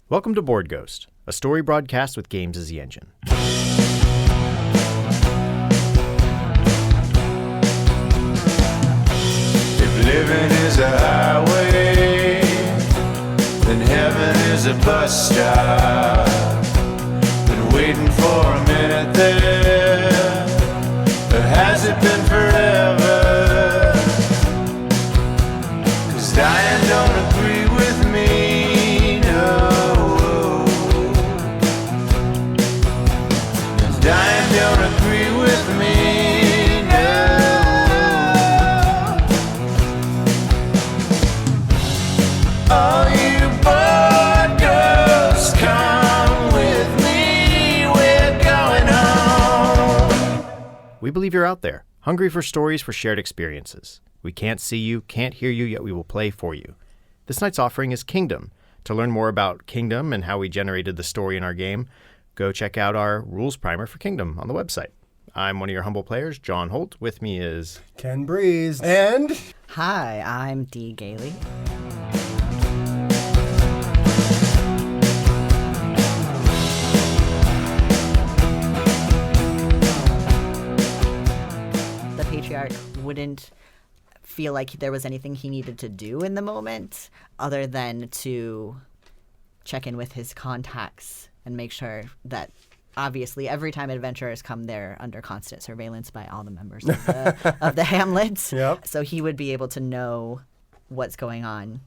Welcome to Board Ghost, a story broadcast with games as the engine. If living is a highway, then heaven is a bus stop. Been waiting for a minute there, or has it been forever? 'Cause dying don't agree with me, no. Dying don't agree with me, no. All you board ghosts, come with me, we're going home. We believe you're out there, hungry for stories for shared experiences. We can't see you, can't hear you, yet we will play for you. This night's offering is Kingdom. To learn more about Kingdom and how we generated the story in our game, go check out our rules primer for Kingdom on the website. I'm one of your humble players, John Holt. With me is... Ken Breese. And... Hi, I'm D. Gailey. The Patriarch wouldn't feel like there was anything he needed to do in the moment other than to check in with his contacts and make sure that obviously every time adventurers come, they're under constant surveillance by all the members of the Hamlet. Yep. So he would be able to know what's going on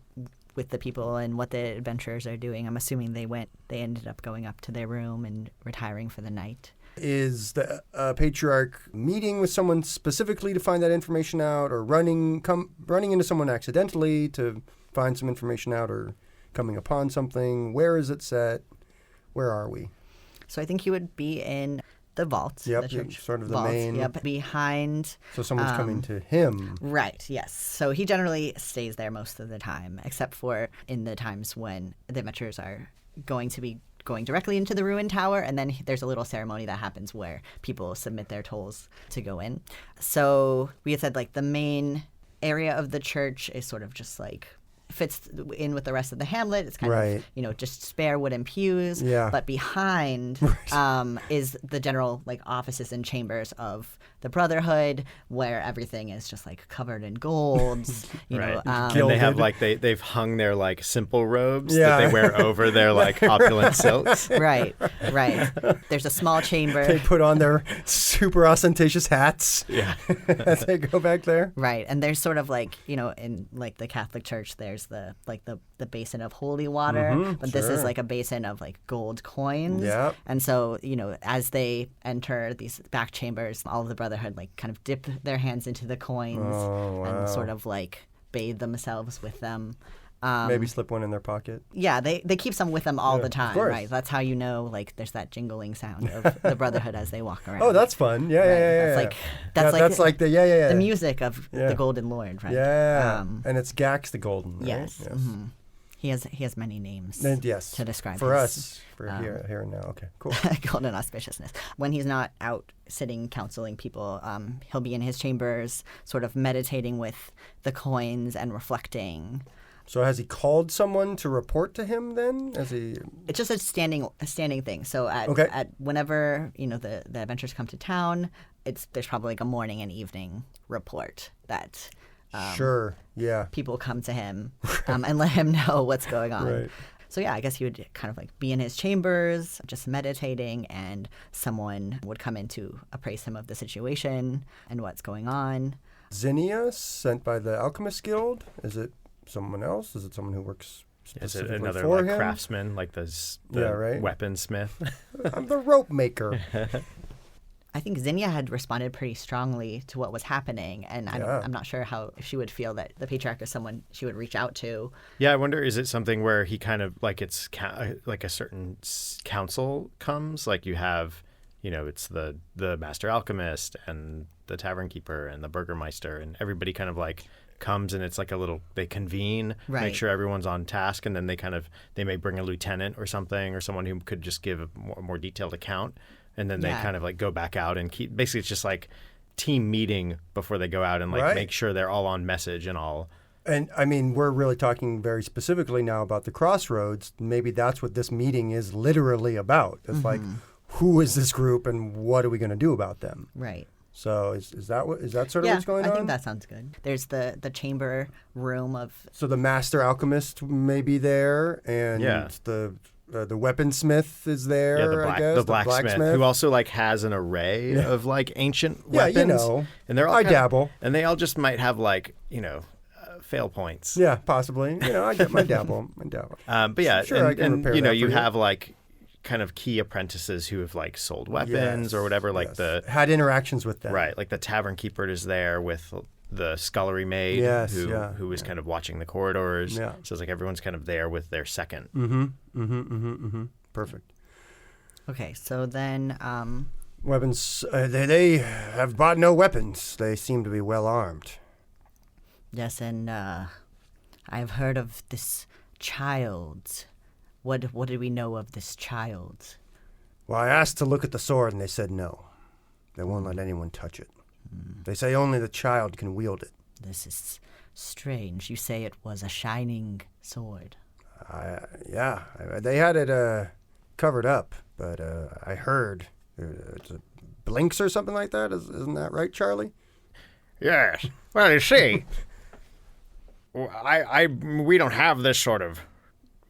with the people and what the adventurers are doing. I'm assuming they ended up going up to their room and retiring for the night. Is the Patriarch meeting with someone specifically to find that information out, or running into someone accidentally to find some information out, or coming upon something? Where is it set? Where are we? So I think he would be in the vault. Yep, the church sort of the vault, main. Yep, behind. So someone's coming to him. Right, yes. So he generally stays there most of the time, except for in the times when the adventurers are going to be going directly into the ruined tower, and then there's a little ceremony that happens where people submit their tolls to go in. So we had said like the main area of the church is sort of just like fits in with the rest of the hamlet. It's kind Right. of, just spare wooden pews. Yeah. But behind is the general like offices and chambers of the Brotherhood, where everything is just like covered in golds. Right. know, And they have they've hung their like simple robes Yeah. that they wear over their like opulent silks. Right. There's a small chamber. They put on their super ostentatious hats Yeah. as they go back there. Right, and there's sort of like in like the Catholic Church, there's the basin of holy water, but this is sure. like a basin of like gold coins. Yep. And so as they enter these back chambers, all of the Brotherhood like kind of dip their hands into the coins Oh, wow. and sort of like bathe themselves with them. Maybe slip one in their pocket. Yeah, they keep some with them all Yeah, the of time, course. right? That's how like there's that jingling sound of the Brotherhood as they walk around. Oh, that's fun. Yeah, Right. yeah. That's like the the music of Yeah. the Golden Lord, right? Yeah, and it's Gax the Golden, right? Yes. Mhm. He has many names And yes, to describe for his, us, here and now. Okay, cool. golden auspiciousness. When he's not out sitting counseling people, he'll be in his chambers, sort of meditating with the coins and reflecting. So has he called someone to report to him then? It's just a standing thing. So at whenever the adventurers come to town, there's probably like a morning and evening report that. Sure. Yeah. People come to him and let him know what's going on. Right. So yeah, I guess he would kind of like be in his chambers, just meditating, and someone would come in to appraise him of the situation and what's going on. Zinnia, sent by the Alchemist Guild. Is it someone else? Is it someone who works Is specifically it another for like him? craftsman, like the right. weaponsmith? I'm the rope maker. I think Zinnia had responded pretty strongly to what was happening, and I'm not sure if she would feel that the Patriarch is someone she would reach out to. Yeah, I wonder, is it something where he kind of like it's like a certain council comes, like you have, it's the Master Alchemist and the Tavern Keeper and the Burgermeister, and everybody kind of like comes, and it's like they convene, Right. make sure everyone's on task, and then they may bring a lieutenant or something, or someone who could just give a more detailed account. And then they kind of like go back out and keep, basically it's just like team meeting before they go out and like Right. make sure they're all on message and all. And I mean, we're really talking very specifically now about the crossroads. Maybe that's what this meeting is literally about. It's like, who is this group and what are we going to do about them? Right. So is that sort of what's going on? I think that sounds good. There's the chamber room of... So the master alchemist may be there, and the weaponsmith is there, I guess. The blacksmith, who also like has an array of like ancient weapons. Yeah, you know. And they're all I dabble. And they all just might have like, fail points. Yeah, possibly. I get my dabble. But yeah, sure, I can repair that you for have like kind of key apprentices who have like sold weapons or whatever, like had interactions with them. Right, like the tavern keeper is there with the scullery maid who is kind of watching the corridors. Yeah. So it's like everyone's kind of there with their second. Perfect. Okay, so then weapons. They have bought no weapons. They seem to be well armed. Yes, and I've heard of this child. What do we know of this child? Well, I asked to look at the sword, and they said no. They won't let anyone touch it. They say only the child can wield it. This is strange. You say it was a shining sword. They had it covered up, but I heard it blinks or something like that. Isn't that right, Charlie? Yes. Well, you see, we don't have this sort of...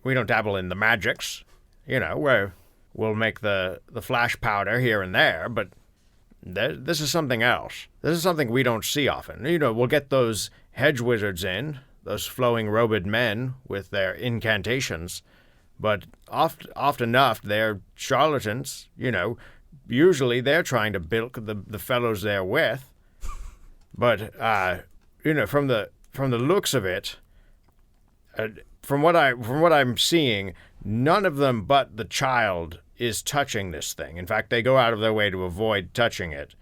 We don't dabble in the magics, where we'll make the flash powder here and there, but this is something else. This is something we don't see often. We'll get those hedge wizards in, those flowing robed men with their incantations, but oft enough they're charlatans, Usually they're trying to bilk the fellows they're with, but, from the looks of it... From what I'm seeing, none of them but the child is touching this thing. In fact, they go out of their way to avoid touching it.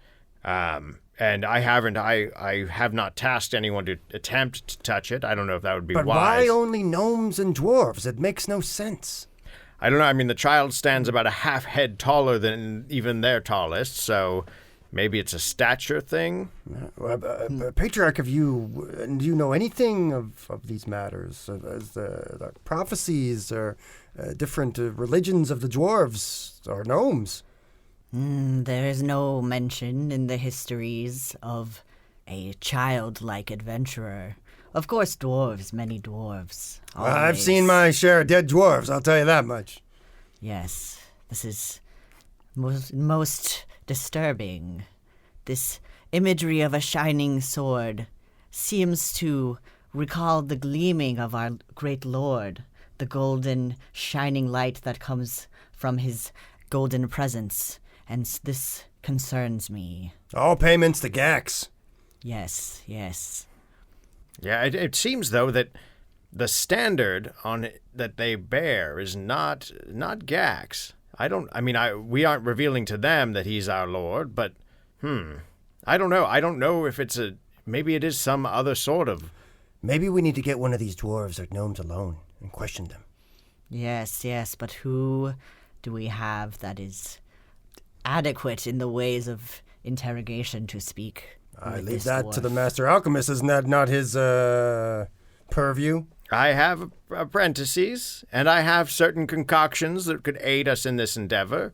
And I have not tasked anyone to attempt to touch it. I don't know if that would be wise. But why only gnomes and dwarves? It makes no sense. I don't know. I mean, the child stands about a half head taller than even their tallest, so maybe it's a stature thing. Patriarch, do you know anything of these matters? As the prophecies or different religions of the dwarves or gnomes? There is no mention in the histories of a childlike adventurer. Of course, many dwarves. Well, I've seen my share of dead dwarves, I'll tell you that much. Yes, this is most disturbing. This imagery of a shining sword seems to recall the gleaming of our great Lord, the golden shining light that comes from his golden presence, and this concerns me. All payments to Gax. Yes. Yeah, it seems though that the standard that they bear is not Gax. We aren't revealing to them that he's our lord, but, I don't know. I don't know if maybe it is some other sort of... Maybe we need to get one of these dwarves or gnomes alone and question them. Yes, but who do we have that is adequate in the ways of interrogation to speak? I leave that to the master alchemist. Isn't that not his purview? I have apprentices, and I have certain concoctions that could aid us in this endeavor.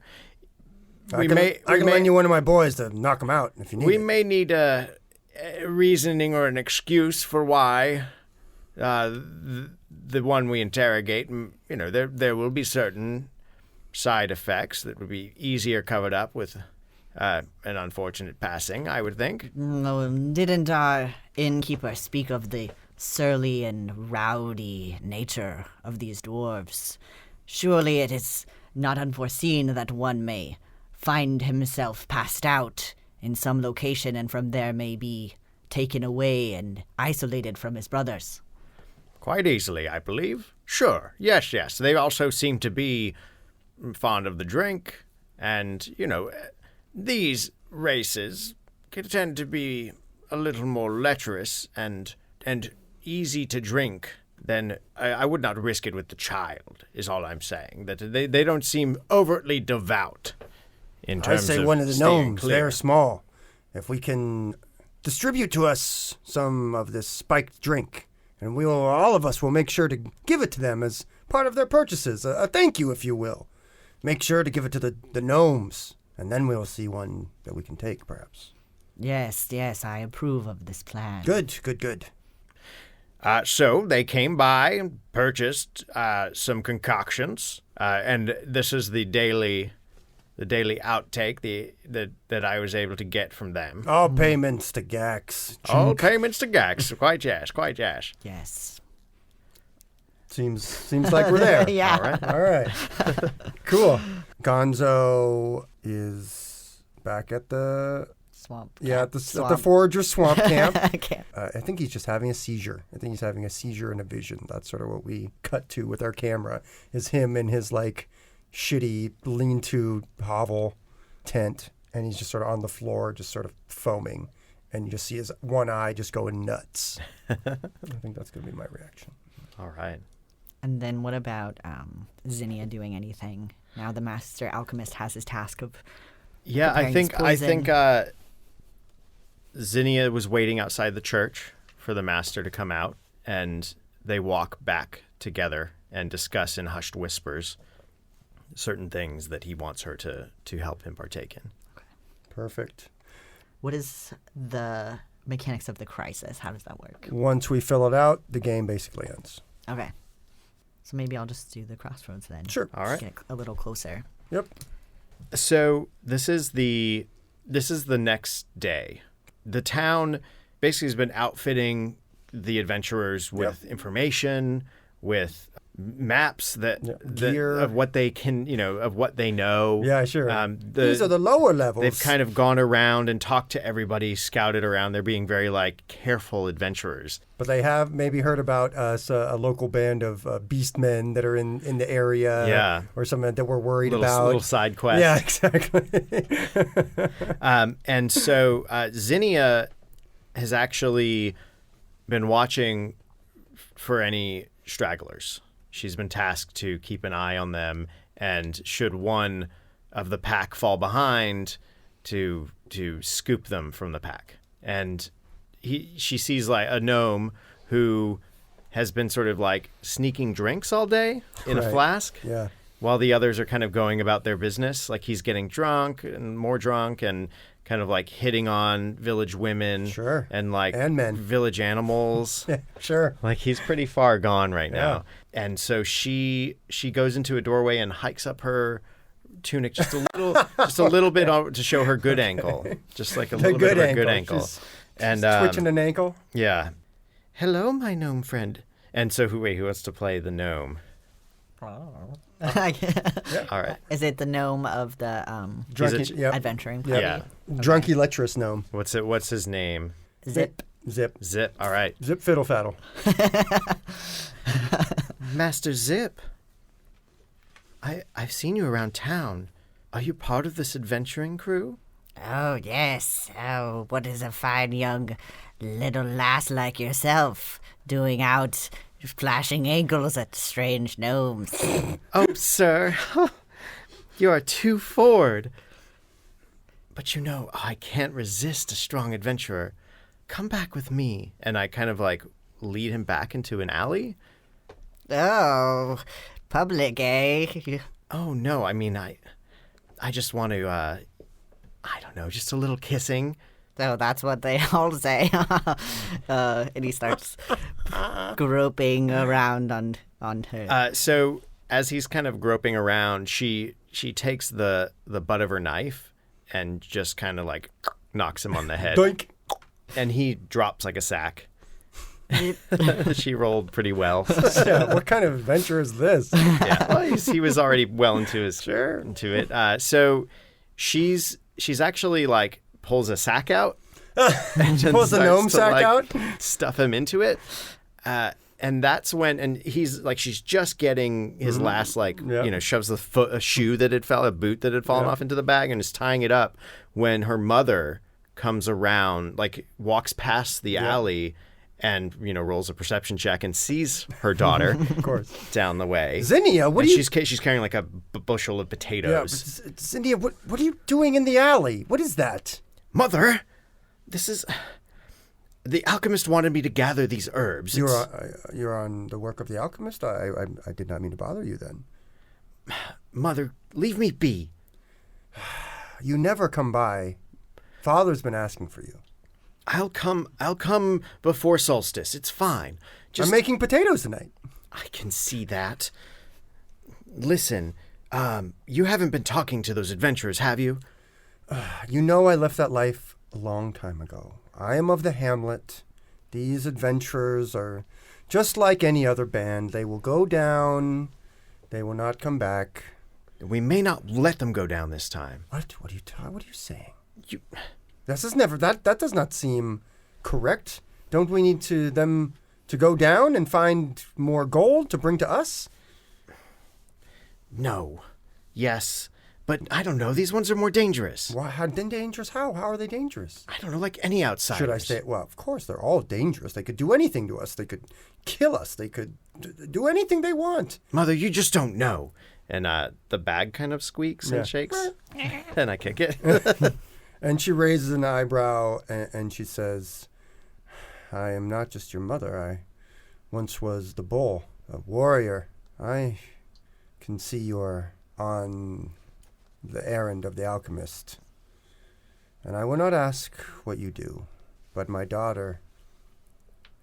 I can lend you one of my boys to knock him out if you need We it. may need a reasoning or an excuse for why the one we interrogate, there will be certain side effects that would be easier covered up with an unfortunate passing, I would think. No, didn't our innkeeper speak of the surly and rowdy nature of these dwarves? Surely it is not unforeseen that one may find himself passed out in some location and from there may be taken away and isolated from his brothers. Quite easily, I believe. Sure, yes. They also seem to be fond of the drink, and, these races can tend to be a little more lecherous and easy to drink than I would not risk it with the child, is all I'm saying. That they don't seem overtly devout in terms of I say one of the staying gnomes, clear. they're small. If we can distribute to us some of this spiked drink, And all of us will make sure to give it to them as part of their purchases, a thank you, if you will. Make sure to give it to the gnomes, and then we'll see one that we can take, perhaps. Yes, I approve of this plan. Good. So they came by and purchased some concoctions, and this is the daily outtake that I was able to get from them. All payments to Gax. All payments to Gax. Quite yes. Yes. Seems like we're there. Yeah. All right. Cool. Gonzo is back at the Swamp. Yeah, camp. at the Forager Swamp Camp. Camp. I think he's just having a seizure. I think he's having a seizure and a vision. That's sort of what we cut to with our camera, is him in his, like, shitty lean-to hovel tent, and he's just sort of on the floor, just sort of foaming. And you just see his one eye just going nuts. I think that's going to be my reaction. All right. And then what about Zinnia doing anything? Now the Master Alchemist has his task of I preparing his think poison. Zinnia was waiting outside the church for the master to come out, and they walk back together and discuss in hushed whispers certain things that he wants her to help him partake in. Perfect. What is the mechanics of the crisis? How does that work? Once we fill it out, the game basically ends. Okay. So maybe I'll just do the crossroads then. Sure. All right. Get a little closer. Yep. So this is the next day. The town basically has been outfitting the adventurers with information, with maps gear of what they can, of what they know. Yeah, sure. These are the lower levels. They've kind of gone around and talked to everybody, scouted around. They're being very careful adventurers. But they have maybe heard about us, a local band of beastmen that are in the area. Yeah. Or something that we're worried about. Little side quest. Yeah, exactly. And so Zinnia has actually been watching for any stragglers. She's been tasked to keep an eye on them, and should one of the pack fall behind, to scoop them from the pack. And she sees a gnome who has been sort of sneaking drinks all day in a flask. Yeah. While the others are kind of going about their business. He's getting drunk and more drunk, and kind of hitting on village women. Sure. And and men. Village animals. Yeah, sure. He's pretty far gone right now. And so she goes into a doorway and hikes up her tunic just a little bit to show her good ankle. Just a little bit of her good ankle. She's and twitching an ankle. Yeah. Hello, my gnome friend. And so who wants to play the gnome? Yeah. All right. Is it the gnome of the Drunky, yep. adventuring party? Yeah. Drunky lecherous gnome. What's his name? Zip. Zip. All right. Zip fiddle faddle. Master Zip. I've seen you around town. Are you part of this adventuring crew? Oh, yes. Oh, what is a fine young little lass like yourself doing out flashing ankles at strange gnomes? Oh, sir. You are too forward. But I can't resist a strong adventurer. Come back with me. And I kind of lead him back into an alley. Oh, public, eh? Oh, no. I mean, I just want to, I don't know, just a little kissing. So that's what they all say. And he starts groping around on her. So as he's kind of groping around, she takes the butt of her knife and just kind of knocks him on the head. Doink. And he drops like a sack. She rolled pretty well. Yeah, what kind of adventure is this? Yeah, well, he was already well into it. So she's actually pulls a sack out. And pulls the gnome sack out? Stuff him into it. And that's when, and he's she's just getting his last, shoves a shoe that had a boot that had fallen off into the bag and is tying it up when her mother comes around, walks past the alley and, rolls a perception check and sees her daughter of course down the way. Zinnia, what and are you... She's carrying a bushel of potatoes. Yeah, Zinnia, what are you doing in the alley? What is that? Mother, this is... The alchemist wanted me to gather these herbs. You're on the work of the alchemist? I did not mean to bother you then. Mother, leave me be. You never come by. Father's been asking for you. I'll come before solstice. It's fine. I'm making potatoes tonight. I can see that. Listen, you haven't been talking to those adventurers, have you? You know I left that life a long time ago. I am of the Hamlet. These adventurers are just like any other band. They will go down. They will not come back. We may not let them go down this time. What are you saying? You... This is never... That does not seem correct. Don't we need them to go down and find more gold to bring to us? No. Yes. But I don't know. These ones are more dangerous. Why? How dangerous? How are they dangerous? I don't know, like any outsiders. Should I say... Well, of course, they're all dangerous. They could do anything to us. They could kill us. They could do anything they want. Mother, you just don't know. And the bag kind of squeaks and shakes. And I kick it. And she raises an eyebrow and she says, I am not just your mother. I once was the bull, a warrior. I can see you're on the errand of the alchemist. And I will not ask what you do, but my daughter,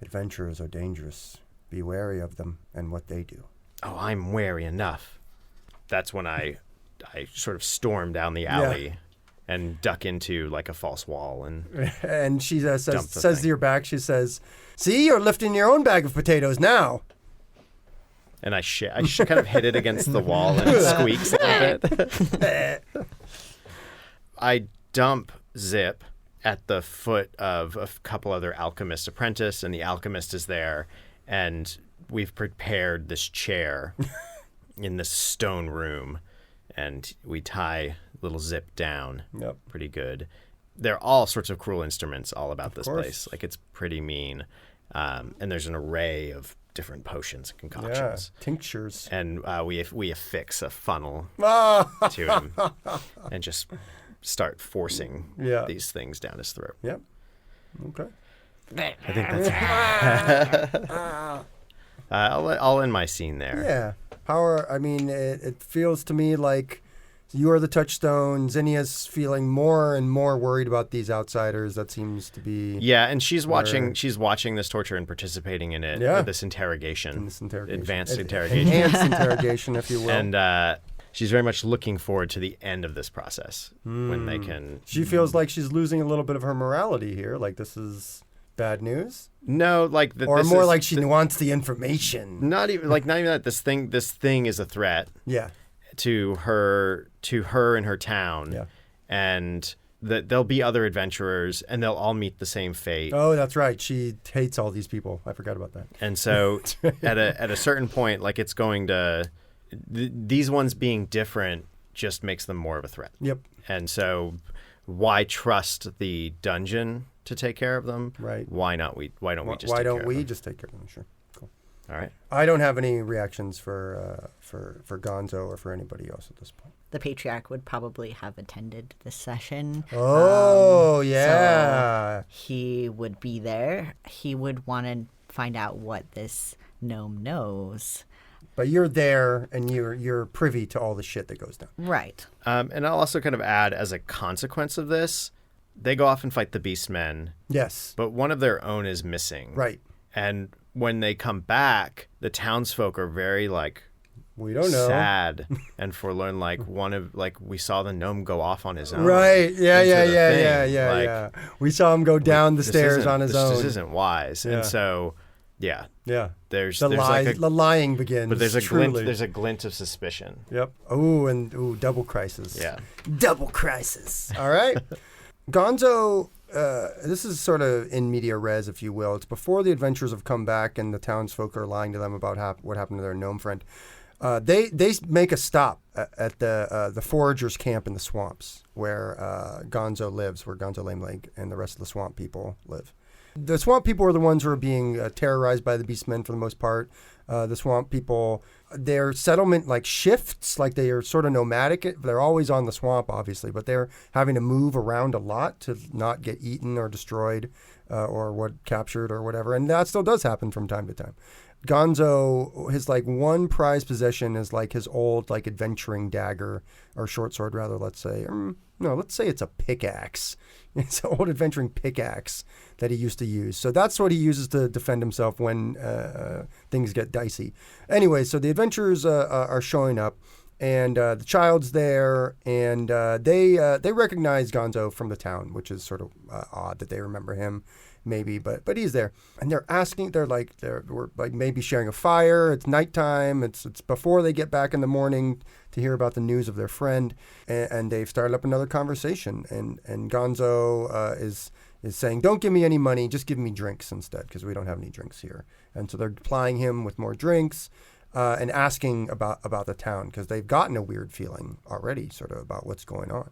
adventurers are dangerous. Be wary of them and what they do. Oh, I'm wary enough. That's when I sort of storm down the alley and duck into like a false wall. And she says to your back, she says, see, you're lifting your own bag of potatoes now. And I kind of hit it against the wall and it squeaks a little bit. I dump Zip at the foot of a couple other alchemist apprentice, and the alchemist is there, and we've prepared this chair in this stone room, and we tie little Zip down. Yep. Pretty good. There are all sorts of cruel instruments all about this place. Like, it's pretty mean. And there's an array of different potions and concoctions. Yeah, tinctures. And we affix a funnel to him and just start forcing these things down his throat. Yep. Okay. I think that's I'll end my scene there. Yeah. It feels to me like you are the touchstone. Zinnia's feeling more and more worried about these outsiders. That seems to be... Yeah, and she's watching this torture and participating in it. Yeah. This interrogation. Advanced interrogation. Enhanced interrogation, if you will. And she's very much looking forward to the end of this process when they can... She feels like she's losing a little bit of her morality here. Like, this is bad news? No, like... Or more like she wants the information. Not even that. This thing is a threat. Yeah. To her and her town. Yeah. And that there'll be other adventurers and they'll all meet the same fate. Oh, that's right. She hates all these people. I forgot about that. And so at a certain point, like, it's going to... these ones being different just makes them more of a threat. Yep. And so why trust the dungeon to take care of them? Right. Why don't we just take care of them? Sure. Cool. All right. I don't have any reactions for Gonzo or for anybody else at this point. The Patriarch would probably have attended this session. Oh, yeah. So he would be there. He would want to find out what this gnome knows. But you're there, and you're privy to all the shit that goes down. Right. And I'll also kind of add, as a consequence of this, they go off and fight the Beastmen. Yes. But one of their own is missing. Right. And when they come back, the townsfolk are very, like, we don't know, sad and forlorn. Like, we saw the gnome go off on his own. Right. Yeah. We saw him go down the stairs on his own. This isn't wise. Yeah. And so... Yeah. There's the lying begins. But there's a glint of suspicion. Yep. Double crisis. Yeah. Double crisis. All right. Gonzo, this is sort of in media res, if you will. It's before the adventurers have come back and the townsfolk are lying to them about what happened to their gnome friend. They make a stop at the foragers' camp in the swamps where Gonzo lives, where Gonzo Lameleg and the rest of the swamp people live. The swamp people are the ones who are being terrorized by the beastmen for the most part. The swamp people, their settlement like shifts, like they are sort of nomadic. They're always on the swamp, obviously, but they're having to move around a lot to not get eaten or destroyed or captured or whatever. And that still does happen from time to time. Gonzo, his like one prized possession is like his old like adventuring dagger or short sword rather, let's say. No, let's say it's a pickaxe. It's an old adventuring pickaxe that he used to use. So that's what he uses to defend himself when things get dicey. Anyway, so the adventurers are showing up, and the child's there, and they recognize Gonzo from the town, which is sort of odd that they remember him. Maybe, but he's there, and they're asking. We're like maybe sharing a fire. It's nighttime. It's before they get back in the morning to hear about the news of their friend, and they've started up another conversation. And Gonzo is saying, "Don't give me any money. Just give me drinks instead, because we don't have any drinks here." And so they're plying him with more drinks, and asking about the town, because they've gotten a weird feeling already, sort of about what's going on.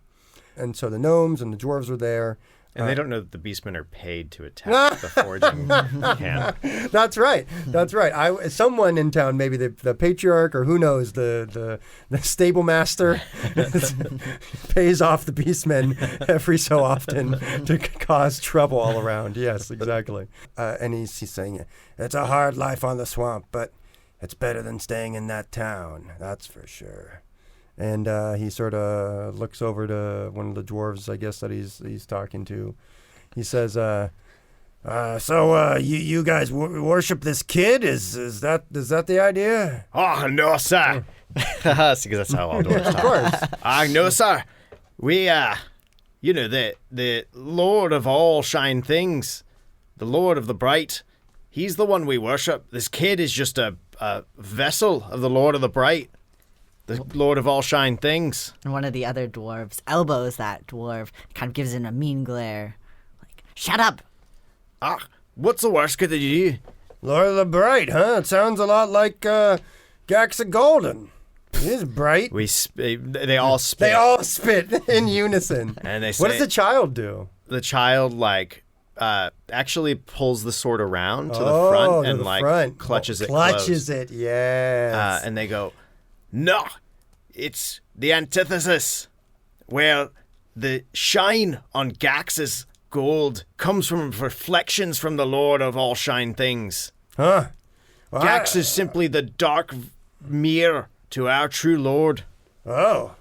And so the gnomes and the dwarves are there. And they don't know that the beastmen are paid to attack the forging camp. That's right. That's right. Someone in town, maybe the patriarch or who knows, the stable master pays off the beastmen every so often to cause trouble all around. Yes, exactly. And he's saying, it's a hard life on the swamp, but it's better than staying in that town. That's for sure. And he sort of looks over to one of the dwarves, I guess, that he's talking to. He says, so you guys worship this kid? Is that the idea? Oh, no, sir. Because that's how all dwarves talk. Of course. No, sir. We, the Lord of all shine things, the Lord of the bright, he's the one we worship. This kid is just a vessel of the Lord of the bright. The Lord of all shine things. And one of the other dwarves elbows that dwarf, kind of gives him a mean glare. Like, shut up! What's the worst could they do? Lord of the Bright, huh? It sounds a lot like Gaxa Golden. He's bright. They all spit. They all spit in unison. And they say, what does the child do? The child, actually pulls the sword around to the front and, clutches it close. Clutches it, yes. And they go, no, it's the antithesis, where the shine on Gax's gold comes from reflections from the Lord of all shine things. Huh? Well, Gax is simply the dark mirror to our true Lord. Oh,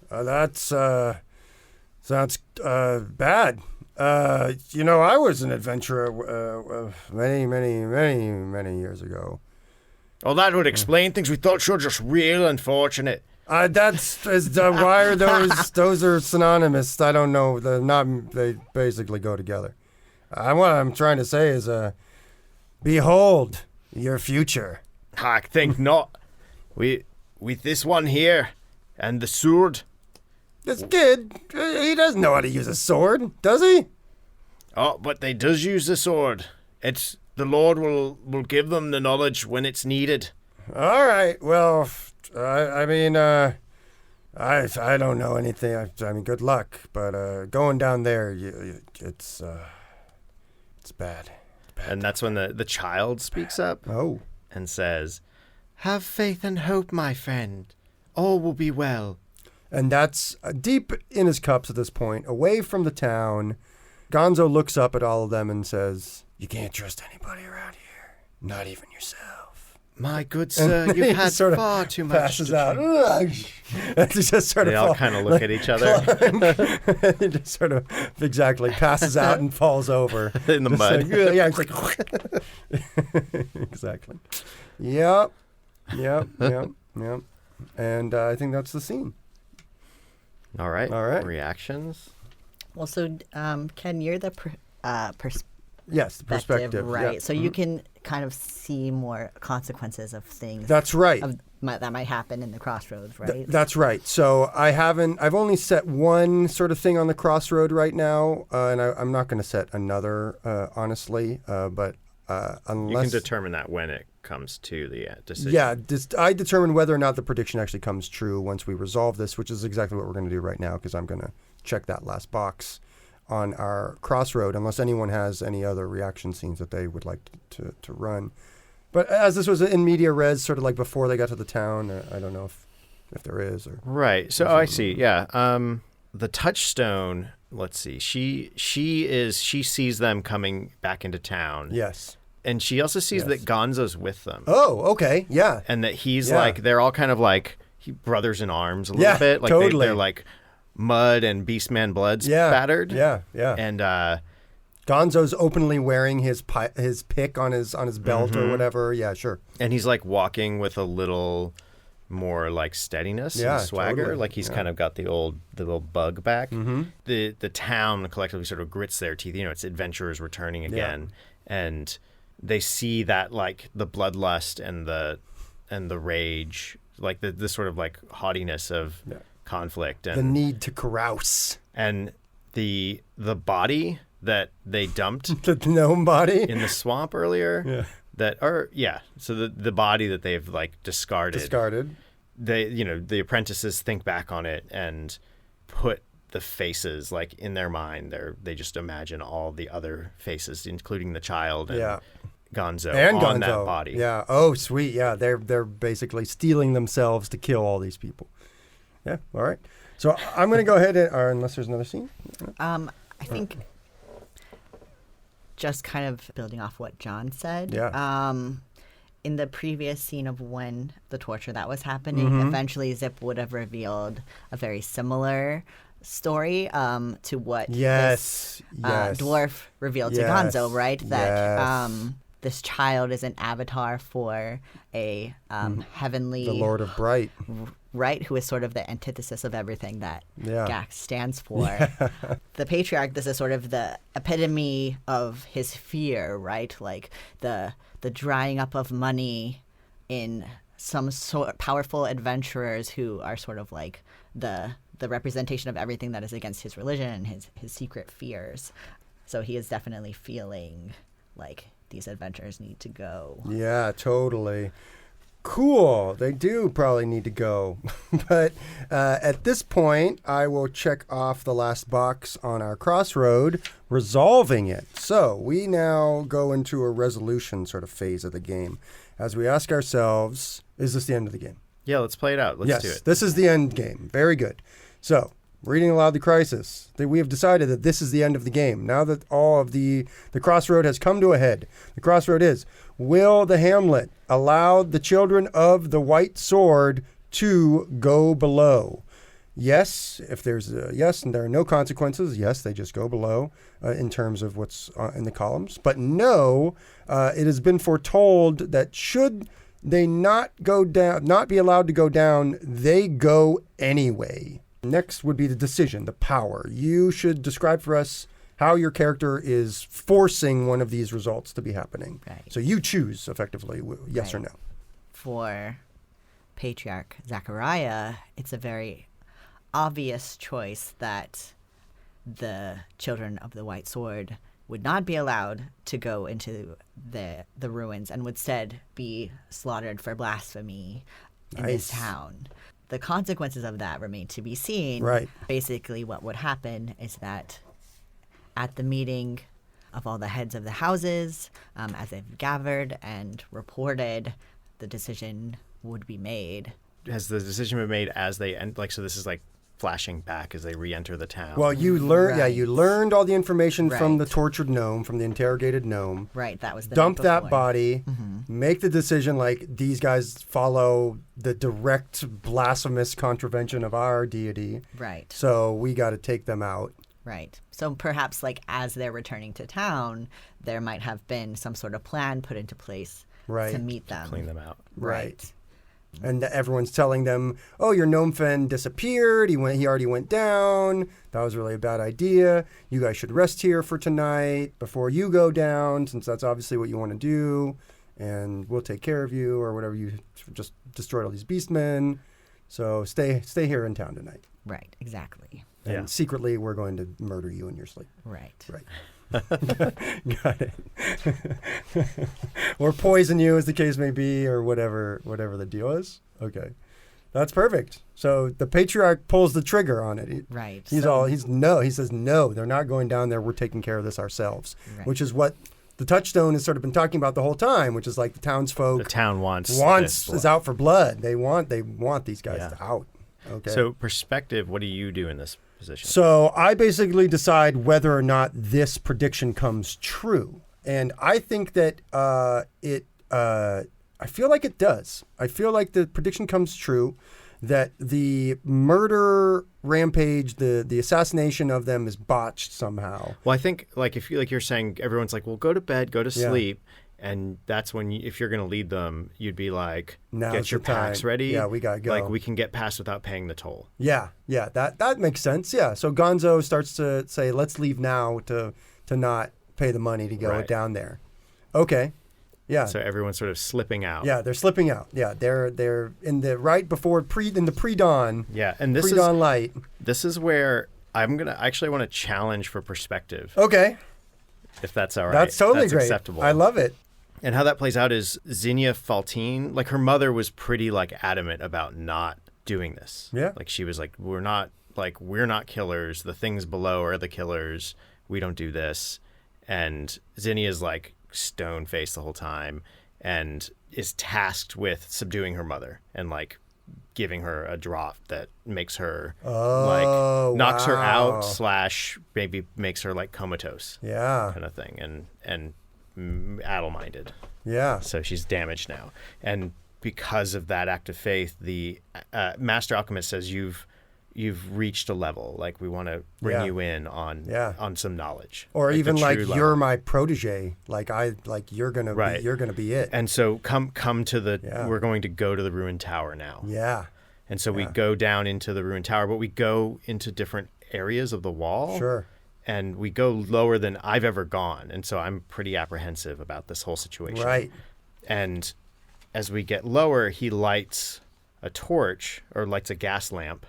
that's sounds bad. I was an adventurer many years ago. Oh, that would explain things. We thought you were just real unfortunate. Why are those are synonymous? I don't know. They basically go together. What I'm trying to say is, behold your future. I think not. With this one here and the sword. This kid, he doesn't know how to use a sword, does he? Oh, but they does use the sword. It's the Lord will give them the knowledge when it's needed. All right. Well, I don't know anything. I mean, good luck. But going down there, it's bad. And that's when the child speaks up. Oh. And says, "Have faith and hope, my friend. All will be well." And that's deep in his cups at this point, away from the town. Gonzo looks up at all of them and says, "You can't trust anybody around here, not even yourself." My good sir, you've had far too much passes to out. They all kind of look at each other. He just sort of, exactly, passes out and falls over. In the mud. Yeah, it's like, exactly. Yep. And I think that's the scene. All right. Reactions? Well, so, Ken, you're the yes, the perspective. Right. Yeah. So you can kind of see more consequences of things. That's right. That might happen in the crossroads, right? That's right. So I've only set one sort of thing on the crossroad right now, and I'm not going to set another, honestly, but unless... You can determine that when it comes to the decision. Yeah, I determine whether or not the prediction actually comes true once we resolve this, which is exactly what we're going to do right now, because I'm going to check that last box on our crossroad, unless anyone has any other reaction scenes that they would like to run. But as this was in media res, sort of like before they got to the town, I don't know if there is. Or Right. So I see. Yeah. The touchstone, let's see. She sees them coming back into town. Yes. And she also sees that Gonzo's with them. Oh, okay. Yeah. And that he's like, they're all kind of like brothers in arms a little Yeah, bit. Like totally. they're like mud and Beastman blood's battered. Yeah. And Gonzo's openly wearing his pick on his belt or whatever. Yeah, sure. and he's like walking with a little more like steadiness and swagger. Totally. Like he's kind of got the little bug back. The town collectively sort of grits their teeth. You know, it's adventurers returning again. And they see that like the bloodlust and the rage, like the sort of like haughtiness of conflict and The need to carouse. and the body that they dumped The gnome body. in the swamp earlier. So the body that they've like discarded. They, you know, the apprentices think back on it and put the faces like in their mind. They just imagine all the other faces, including the child and Gonzo on that body. Yeah. Oh, sweet. Yeah. They're basically stealing themselves to kill all these people. Yeah. All right. So I'm going to go ahead and, or unless there's another scene. I think just kind of building off what John said. Yeah. In the previous scene of when the torture that was happening, eventually Zip would have revealed a very similar story to what this dwarf revealed to Gonzo, right? That this child is an avatar for a heavenly... The Lord of Bright. Right, who is sort of the antithesis of everything that Gax stands for. The Patriarch, this is sort of the epitome of his fear, right? Like the drying up of money in some sort powerful adventurers who are sort of like the representation of everything that is against his religion, his secret fears. So he is definitely feeling like these adventurers need to go. Yeah, totally. Cool. They do probably need to go. But at this point, I will check off the last box on our crossroad, resolving it. So we now go into a resolution sort of phase of the game as we ask ourselves, is this the end of the game? Yeah, let's play it out. Let's do it. This is the end game. Very good. So, reading aloud the crisis. We have decided that this is the end of the game. Now that all of the crossroad has come to a head. The crossroad is, will the Hamlet allow the children of the White Sword to go below? Yes, if there's a yes and there are no consequences, yes, they just go below in terms of what's in the columns. But no, it has been foretold that should they not go down, not be allowed to go down, they go anyway. Next would be the decision, the power. You should describe for us how your character is forcing one of these results to be happening. Right. So you choose, effectively, yes or no. For Patriarch Zachariah, it's a very obvious choice that the children of the White Sword would not be allowed to go into the ruins and would instead be slaughtered for blasphemy in this town. The consequences of that remain to be seen. Right. Basically, what would happen is that at the meeting of all the heads of the houses, as they've gathered and reported, the decision would be made. Has the decision been made as they end? Like, so this is like flashing back as they re-enter the town. Well, you learned, you learned all the information from the Right. tortured gnome, from the interrogated gnome. Right, that was the Dump night that before. body, make the decision like these guys follow the direct blasphemous contravention of our deity. Right. So we got to take them out. Right. So perhaps like as they're returning to town, there might have been some sort of plan put into place Right. to meet them. Clean them out. Right. And everyone's telling them, "Oh, your gnome friend disappeared. He already went down. That was really a bad idea. You guys should rest here for tonight before you go down, since that's obviously what you want to do. And we'll take care of you, or whatever. You just destroyed all these beastmen. So stay here in town tonight. Right, exactly. And secretly, we're going to murder you in your sleep." Right. Right. Got it. Or poison you, as the case may be, or whatever the deal is. Okay. That's perfect. So the Patriarch pulls the trigger on it. Right. He says, no, they're not going down there. We're taking care of this ourselves, Right. which is what the Touchstone has sort of been talking about the whole time, which is like the townsfolk The town wants is out for blood. They want these guys out. Okay. So perspective, what do you do in this position? So I basically decide whether or not this prediction comes true. And I think that I feel like it does. I feel like the prediction comes true that the murder rampage, the assassination of them is botched somehow. Well, I think if you're saying everyone's like, well, go to bed, go to sleep. And that's when, if you're going to lead them, you'd be like, Now's get your the time. packs ready. Yeah, we got to go. Like, we can get past without paying the toll. Yeah, that makes sense. Yeah, so Gonzo starts to say, let's leave now to not pay the money to go down there. Okay, yeah. So everyone's sort of slipping out. Yeah, they're slipping out. Yeah, they're in the right before in the pre-dawn. Yeah, and this pre-dawn light. This is where I actually want to challenge for perspective. Okay, if that's all right. That's totally great. Acceptable. I love it. And how that plays out is Zinnia Faltine, like her mother was pretty adamant about not doing this. Yeah. Like she was like, we're not killers. The things below are the killers. We don't do this. And Zinnia's like stone faced the whole time and is tasked with subduing her mother and like giving her a drop that makes her knocks her out / maybe makes her like comatose. Yeah. Kind of thing. And addle-minded. Yeah. So she's damaged now. And because of that act of faith, the Master Alchemist says you've reached a level. Like we want to bring you in on some knowledge. Or like even like level. you're my protege. Like you're gonna be it. And so come to the we're going to go to the ruined tower now. Yeah. And so we go down into the ruined tower, but we go into different areas of the wall. Sure. And we go lower than I've ever gone. And so I'm pretty apprehensive about this whole situation. Right. And as we get lower, he lights a torch or lights a gas lamp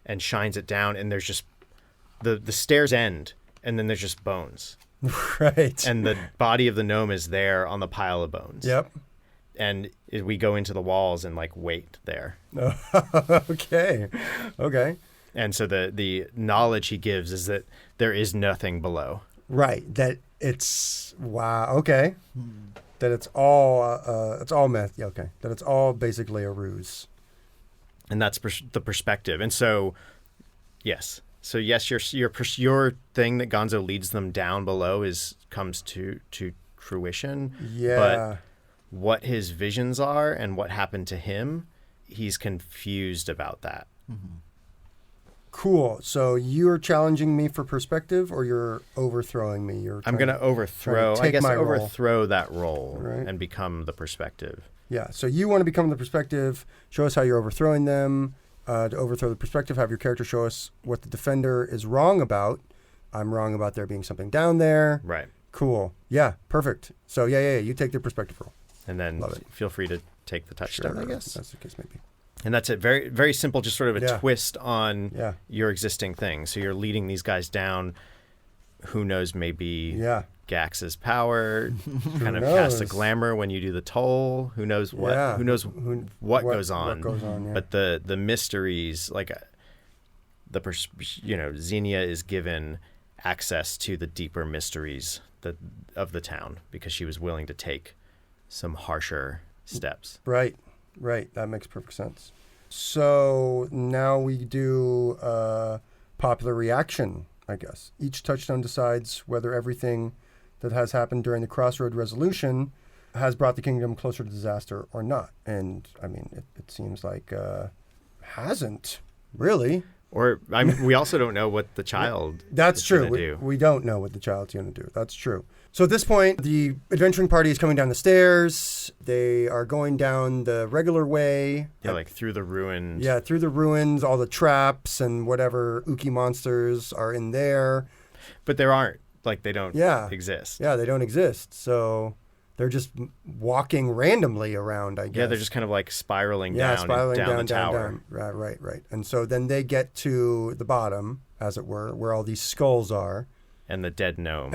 and shines it down. And there's just the stairs end. And then there's just bones. Right. And the body of the gnome is there on the pile of bones. Yep. And we go into the walls and wait there. Okay. And so the knowledge he gives is that there is nothing below. Right. That it's okay. That it's all myth. Yeah, okay. That it's all basically a ruse. And that's the perspective. And so, yes. So yes, your thing that Gonzo leads them down below comes to fruition. Yeah. But what his visions are and what happened to him, he's confused about that. Mm-hmm. Cool. So you're challenging me for perspective, or you're overthrowing me? I'm going to overthrow. I guess overthrow that role right. and become the perspective. Yeah. So you want to become the perspective. Show us how you're overthrowing them. To overthrow the perspective, have your character show us what the defender is wrong about. I'm wrong about there being something down there. Right. Cool. Yeah. Perfect. So yeah. You take the perspective role. And then feel free to take the touchstone, I guess. That's the case, maybe. And that's it. Very, very simple, just sort of a twist on your existing thing. So you're leading these guys down. Who knows, maybe Gax's power kind of casts a glamour when you do the toll. Who knows what? Yeah. Who knows what goes on? What goes on, yeah. But the mysteries, Zinnia is given access to the deeper mysteries of the town because she was willing to take some harsher steps. Right. That makes perfect sense. So now we do popular reaction, I guess. Each touchstone decides whether everything that has happened during the Crossroad resolution has brought the kingdom closer to disaster or not. And, I mean, it seems like hasn't, really. Or we also don't know what the child That's is true. gonna do. We don't know what the child's going to do. That's true. So at this point, the adventuring party is coming down the stairs. They are going down the regular way. Yeah, through the ruins. Yeah, through the ruins. All the traps and whatever Uki monsters are in there. But there aren't. They don't exist. Yeah, they don't exist. So they're just walking randomly around, I guess. Yeah, they're just kind of spiraling down the tower. Down. Right. And so then they get to the bottom, as it were, where all these skulls are. And the dead gnome.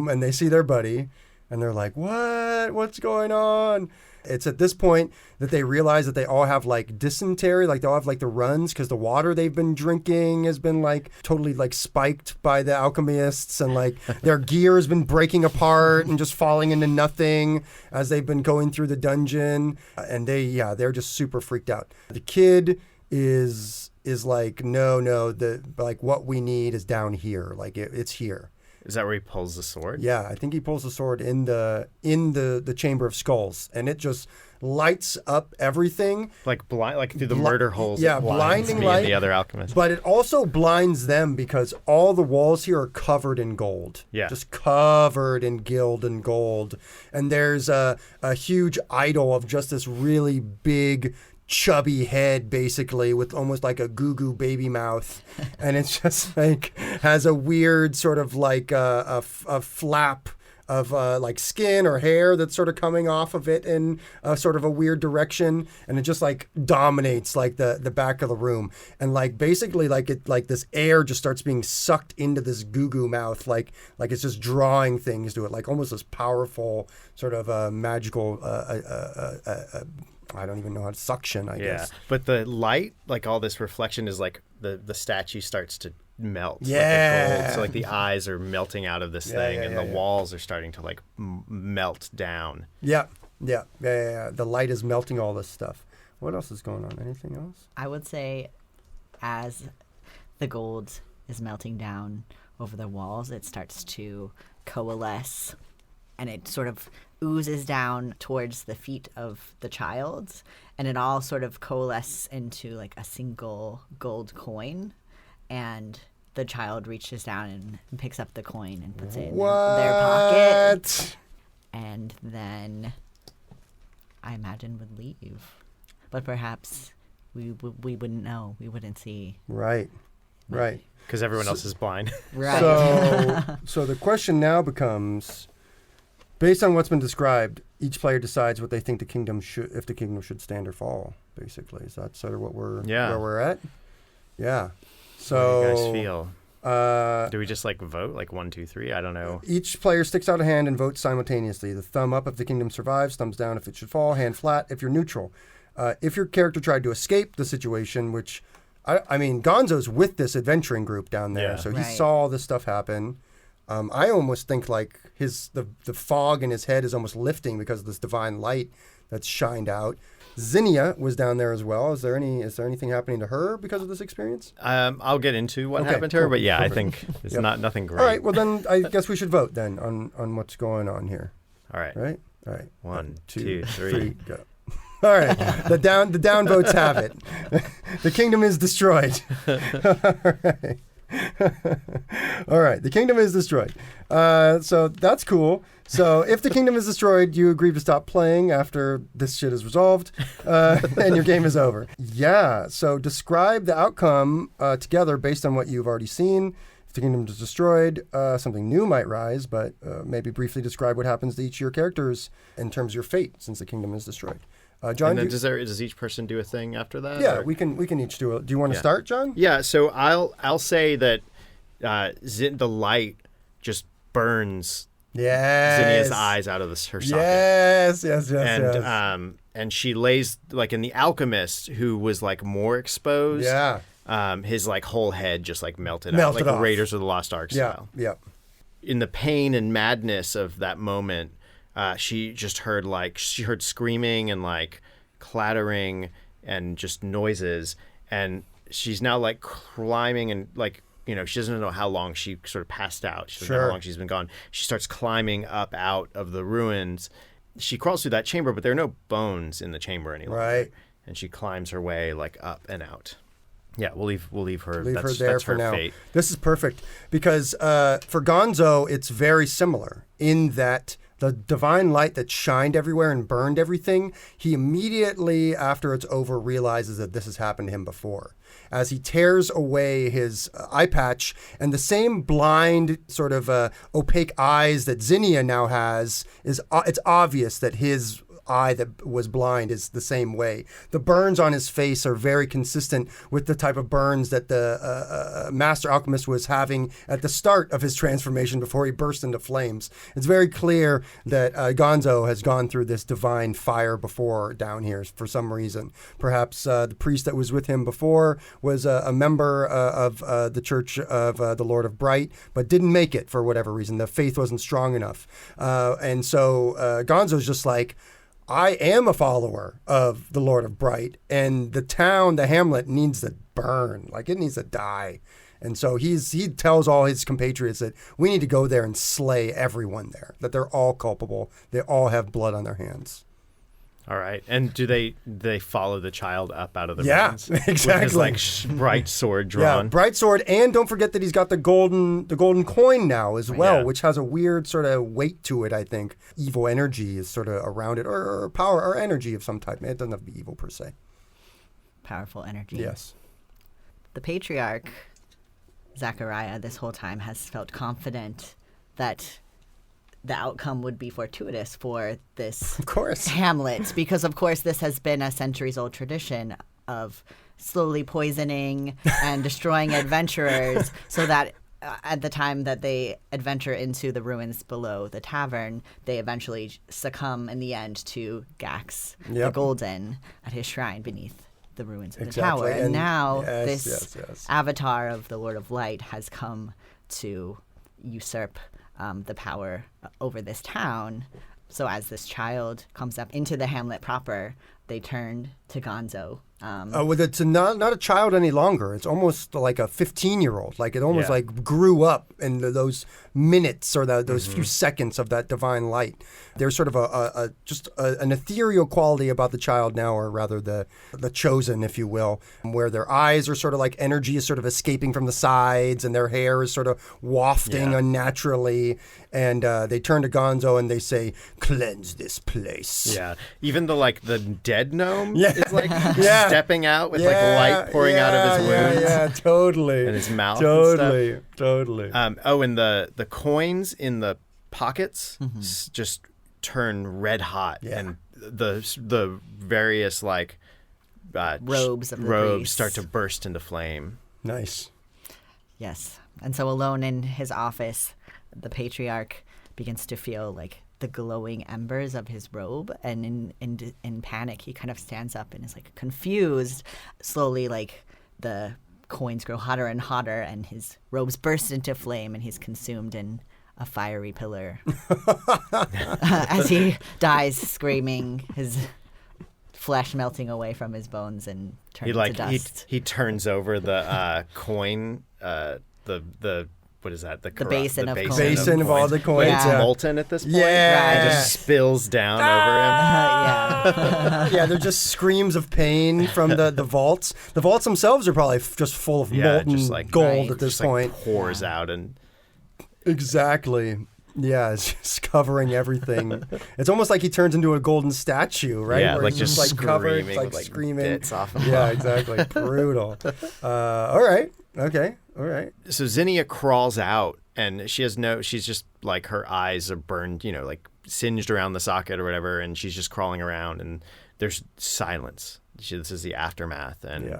And they see their buddy. And they're like, what? What's going on? It's at this point that they realize that they all have like dysentery, like they all have like the runs because the water they've been drinking has been like totally like spiked by the alchemists, and like their gear has been breaking apart and just falling into nothing as they've been going through the dungeon. And they're just super freaked out. The kid is like, no, like what we need is down here. Like it's here. Is that where he pulls the sword? Yeah, I think he pulls the sword in the Chamber of Skulls, and it just lights up everything. Like through the murder holes. Yeah, it blinds blinding me light. and the other alchemist. But it also blinds them because all the walls here are covered in gold. Yeah. Just covered in gild and gold. And there's a huge idol of just this really big, chubby head, basically, with almost like a goo baby mouth. And it's just like has a weird sort of like a flap of like skin or hair that's sort of coming off of it in sort of a weird direction, and it just like dominates like the back of the room, and like basically like it like this air just starts being sucked into this goo mouth, like it's just drawing things to it, like almost this powerful sort of magical I don't even know how to suction, I guess. But the light, like all this reflection, is like the statue starts to melt. Yeah. Like the gold. So like the eyes are melting out of this thing, and the yeah. walls are starting to like melt down. Yeah. The light is melting all this stuff. What else is going on? Anything else? I would say as the gold is melting down over the walls, it starts to coalesce, and it sort of oozes down towards the feet of the child, and it all sort of coalesces into like a single gold coin, and the child reaches down and picks up the coin and puts it in their pocket, and then I imagine would leave, but perhaps we wouldn't know, we wouldn't see. Right. Because everyone else is blind. Right. So the question now becomes, based on what's been described, each player decides what they think if the kingdom should stand or fall. Basically, is that sort of what where we're at? Yeah. So how do you guys feel? Do we just like vote like 1, 2, 3? I don't know. Each player sticks out a hand and votes simultaneously. The thumb up if the kingdom survives, thumbs down if it should fall, hand flat if you're neutral. If your character tried to escape the situation, which I mean, Gonzo's with this adventuring group down there, so he saw all this stuff happen. I almost think like the fog in his head is almost lifting because of this divine light that's shined out. Zinnia was down there as well. Is there anything happening to her because of this experience? I'll get into what happened to her, but yeah, Perfect. I think it's nothing great. All right, well then I guess we should vote then on what's going on here. All right. Right? All right. 1, 2, 3. Go. All right. The down votes have it. The kingdom is destroyed. All right. The kingdom is destroyed. So that's cool. So if the kingdom is destroyed, you agree to stop playing after this shit is resolved, and your game is over. Yeah. So describe the outcome together based on what you've already seen. If the kingdom is destroyed, something new might rise, but maybe briefly describe what happens to each of your characters in terms of your fate since the kingdom is destroyed. John, and then does each person do a thing after that? Yeah, or? we can each do it. Do you want to start, John? Yeah, so I'll say that the light just burns Zinnia's eyes out of her socket. Yes. And she lays like in the Alchemist, who was like more exposed. Yeah. His like whole head just like melted out, like off. Raiders of the Lost Ark style. Yeah. In the pain and madness of that moment, she just heard screaming and like clattering and just noises, and she's now like climbing and like, you know, she doesn't know how long she sort of passed out. She doesn't know how long she's been gone. She starts climbing up out of the ruins. She crawls through that chamber, but there are no bones in the chamber any longer. Right. And she climbs her way like up and out. Yeah, we'll leave her. Leave That's her there that's for her now. fate. This is perfect because for Gonzo, it's very similar in that the divine light that shined everywhere and burned everything, he immediately, after it's over, realizes that this has happened to him before. As he tears away his eye patch, and the same blind, sort of opaque eyes that Zinnia now has, it's obvious that his eye that was blind is the same way. The burns on his face are very consistent with the type of burns that the Master Alchemist was having at the start of his transformation before he burst into flames. It's very clear that Gonzo has gone through this divine fire before down here for some reason. Perhaps the priest that was with him before was a member of the Church of the Lord of Bright, but didn't make it for whatever reason. The faith wasn't strong enough. And so Gonzo's just like, I am a follower of the Lord of Bright, and the town, the Hamlet, needs to burn. Like, it needs to die. And so he tells all his compatriots that we need to go there and slay everyone there, that they're all culpable. They all have blood on their hands. All right. And do they follow the child up out of the ruins? Exactly. With his, like, bright sword drawn. Yeah, bright sword. And don't forget that he's got the golden coin now as well, which has a weird sort of weight to it, I think. Evil energy is sort of around it, or power or energy of some type. It doesn't have to be evil per se. Powerful energy. Yes. The Patriarch, Zachariah, this whole time has felt confident that the outcome would be fortuitous for this Of course. Hamlet, because of course this has been a centuries-old tradition of slowly poisoning and destroying adventurers, so that at the time that they adventure into the ruins below the tavern, they eventually succumb in the end to Gax the Golden at his shrine beneath the ruins of the tower. And now this avatar of the Lord of Light has come to usurp the power over this town. So as this child comes up into the Hamlet proper, they turn to Gonzo. It's not a child any longer. It's almost like a 15-year-old. Like, it almost like grew up in those minutes or those few seconds of that divine light. There's sort of an ethereal quality about the child now, or rather the chosen, if you will, where their eyes are sort of like energy is sort of escaping from the sides, and their hair is sort of wafting unnaturally. And they turn to Gonzo and they say, "Cleanse this place." Yeah, even the dead gnome is like stepping out with like light pouring out of his wounds. Yeah, totally. And his mouth. Totally. And the coins in the pockets just turn red hot, and the various like robes robes start to burst into flame. Nice. Yes, and so alone in his office, the Patriarch begins to feel like the glowing embers of his robe, and in panic he kind of stands up and is like confused. Slowly, like, the coins grow hotter and hotter, and his robes burst into flame, and he's consumed in a fiery pillar as he dies screaming, his flesh melting away from his bones and turning to dust. He turns over the coin, the what is that? The basin of coins. Basin of all the coins. It's molten at this point. Yeah. It just spills down over him. Yeah, they're just screams of pain from the vaults. The vaults themselves are probably just full of molten just like gold at this point. Like pours out and exactly. Yeah, it's just covering everything. It's almost like he turns into a golden statue, right? Yeah, where like he's just covered, screaming, like with, screaming bits off him. Yeah, exactly. Brutal. All right. Okay. All right. So Zinnia crawls out, and she's just like, her eyes are burned, like singed around the socket or whatever, and she's just crawling around, and there's silence. This is the aftermath, and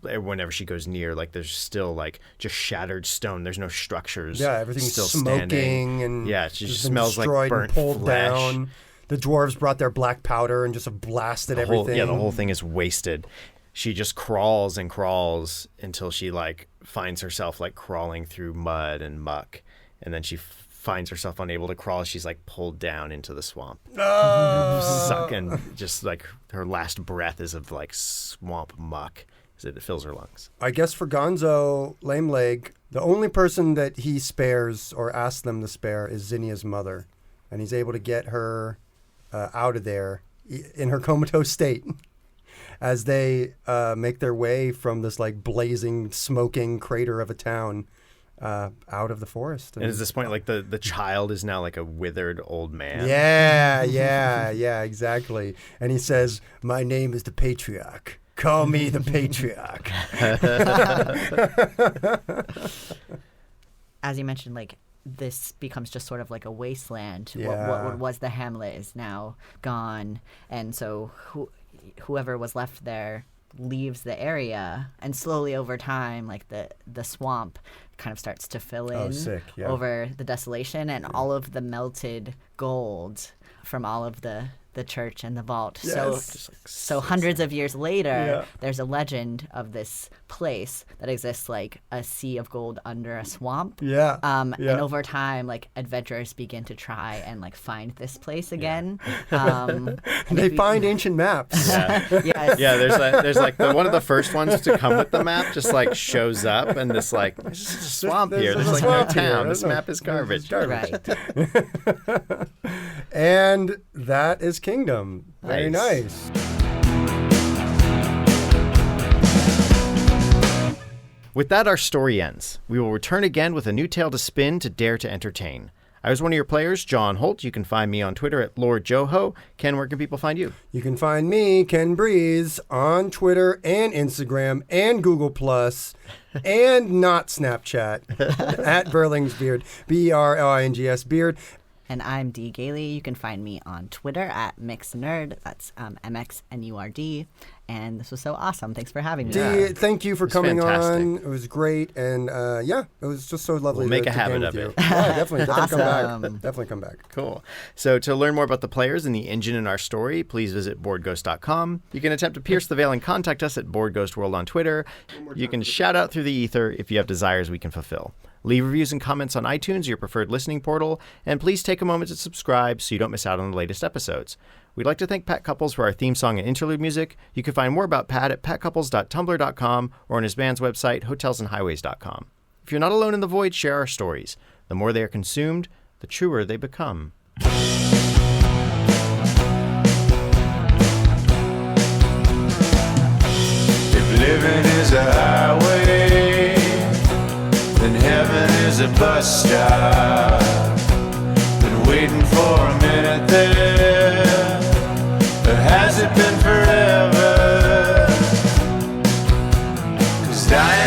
whenever she goes near, like, there's still like just shattered stone. There's no structures. Yeah, everything's still smoking standing. and she just smells like burnt and pulled flesh. down. The dwarves brought their black powder and just blasted everything. The whole thing is wasted. She just crawls and crawls until she like finds herself like crawling through mud and muck, and then she finds herself unable to crawl. She's like pulled down into the swamp, sucking. Just like her last breath is of like swamp muck as it fills her lungs. I guess for Gonzo Lameleg, the only person that he spares or asks them to spare is Zinnia's mother, and he's able to get her out of there in her comatose state. As they make their way from this like blazing, smoking crater of a town out of the forest. And at this point, like the child is now like a withered old man. Yeah, exactly. And he says, "My name is the Patriarch. Call me the Patriarch." As you mentioned, like, this becomes just sort of like a wasteland. Yeah. What was the Hamlet is now gone, and so whoever was left there leaves the area, and slowly over time, like the swamp kind of starts to fill in over the desolation, and all of the melted gold from all of the church and the vault. Yes. So hundreds of years later, there's a legend of this place that exists like a sea of gold under a swamp. And over time, like adventurers begin to try and like find this place again. They find ancient maps. Yes. Yeah, there's like one of the first ones to come with the map just like shows up, and this like there's just a swamp here. There's like no town. This map is garbage. Right. And that is Kingdom. Very nice. With that, our story ends. We will return again with a new tale to spin to dare to entertain. I was one of your players, John Holt. You can find me on Twitter at Lord Joho. Ken, where can people find you? You can find me, Ken Breese, on Twitter and Instagram and Google Plus and not Snapchat at Berlingsbeard, Berlings Beard. And I'm D. Gailey. You can find me on Twitter at MixNerd. That's MXNURD. And this was so awesome. Thanks for having me. D, thank you for coming fantastic. on. It was great. And it was just so lovely We'll make to a habit game of with you. it. Yeah, definitely come Awesome. back. Definitely come back. Cool. So to learn more about the players and the engine in our story, please visit boardghost.com. You can attempt to pierce the veil and contact us at BoardGhostWorld on Twitter. You can shout out through the ether if you have desires we can fulfill. Leave reviews and comments on iTunes, your preferred listening portal, and please take a moment to subscribe so you don't miss out on the latest episodes. We'd like to thank Pat Couples for our theme song and interlude music. You can find more about Pat at patcouples.tumblr.com or on his band's website, hotelsandhighways.com. If you're not alone in the void, share our stories. The more they are consumed, the truer they become. If living is a highway, then heaven is a bus stop. Been waiting for a minute there, or has it been forever? 'Cause dying